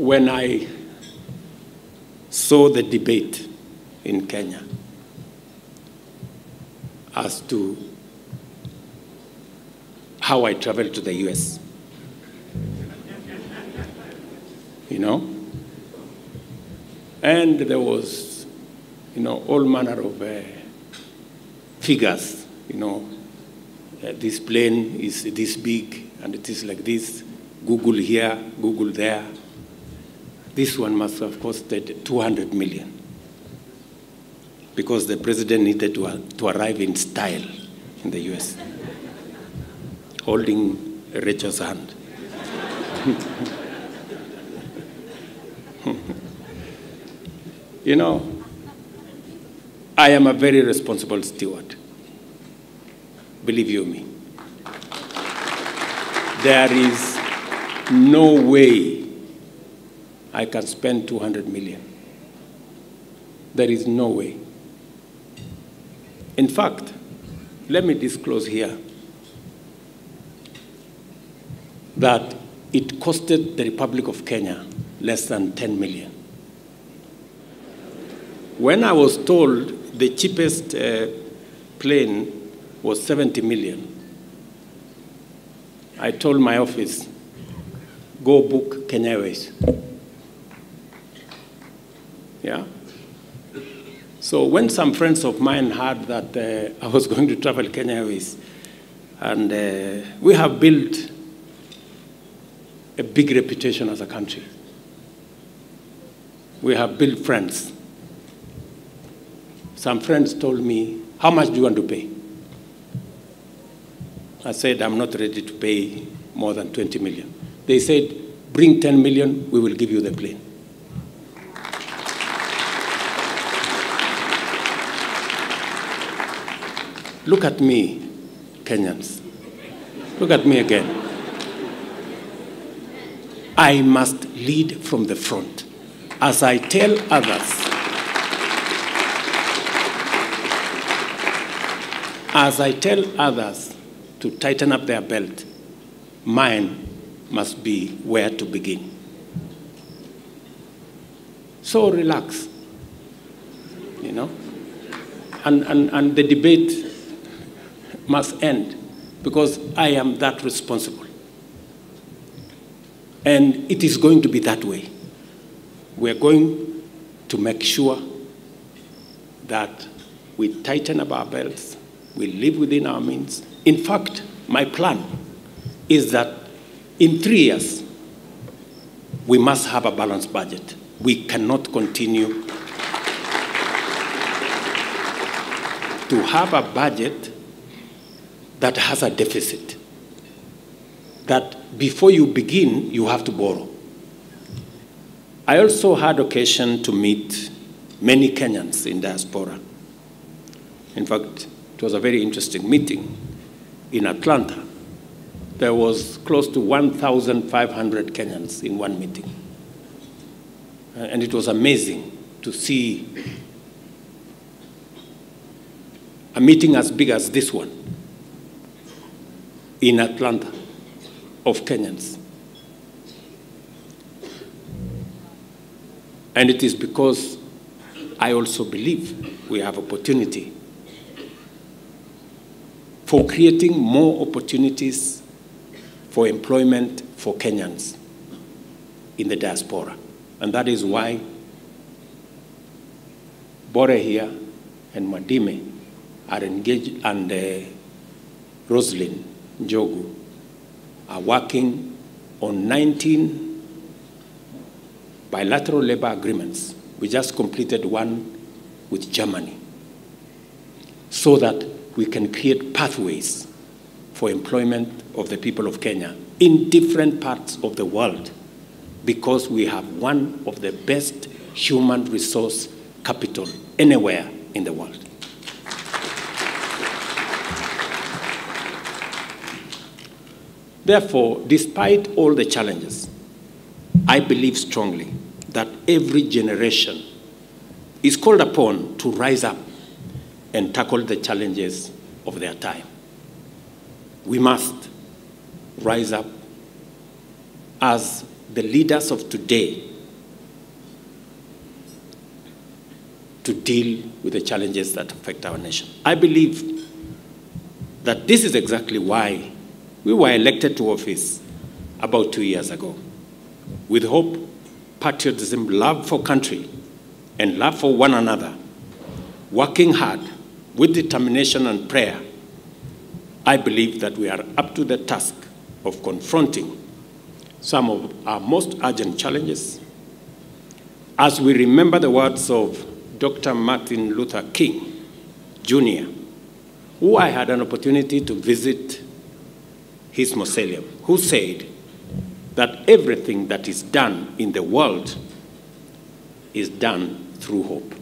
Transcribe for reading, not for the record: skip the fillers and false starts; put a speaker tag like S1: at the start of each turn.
S1: When I saw the debate in Kenya as to how I traveled to the US, and there was, all manner of figures, this plane is this big and it is like this, Google here, Google there. This one must have costed 200 million because the president needed to arrive in style in the US, holding Rachel's hand. I am a very responsible steward. Believe you me. There is no way I can spend 200 million. There is no way. In fact, let me disclose here that it costed the Republic of Kenya less than 10 million. When I was told the cheapest plane was 70 million, I told my office, go book Kenya Airways. Yeah? So when some friends of mine heard that I was going to travel Kenya Airways, and we have built a big reputation as a country. We have built friends. Some friends told me, how much do you want to pay? I said, I'm not ready to pay more than 20 million. They said, bring 10 million, we will give you the plane. Look at me, Kenyans. Look at me again. I must lead from the front. As I tell others to tighten up their belt, mine must be where to begin. So relax, and the debate must end because I am that responsible. And it is going to be that way. We're going to make sure that we tighten up our belts, we live within our means. In fact, my plan is that in 3 years, we must have a balanced budget. We cannot continue to have a budget that has a deficit, that before you begin, you have to borrow. I also had occasion to meet many Kenyans in diaspora. In fact, it was a very interesting meeting in Atlanta. There was close to 1,500 Kenyans in one meeting. And it was amazing to see a meeting as big as this one in Atlanta of Kenyans. And it is because I also believe we have opportunity for creating more opportunities for employment for Kenyans in the diaspora. And that is why Bore here and Madime are engaged, and Roslyn Njogu are working on 19 bilateral labor agreements. We just completed one with Germany so that we can create pathways for employment of the people of Kenya in different parts of the world, because we have one of the best human resource capital anywhere in the world. Therefore, despite all the challenges, I believe strongly that every generation is called upon to rise up and tackle the challenges of their time. We must rise up as the leaders of today to deal with the challenges that affect our nation. I believe that this is exactly why we were elected to office about 2 years ago. With hope, patriotism, love for country, and love for one another, working hard with determination and prayer, I believe that we are up to the task of confronting some of our most urgent challenges. As we remember the words of Dr. Martin Luther King, Jr., who I had an opportunity to visit his mausoleum, who said that everything that is done in the world is done through hope.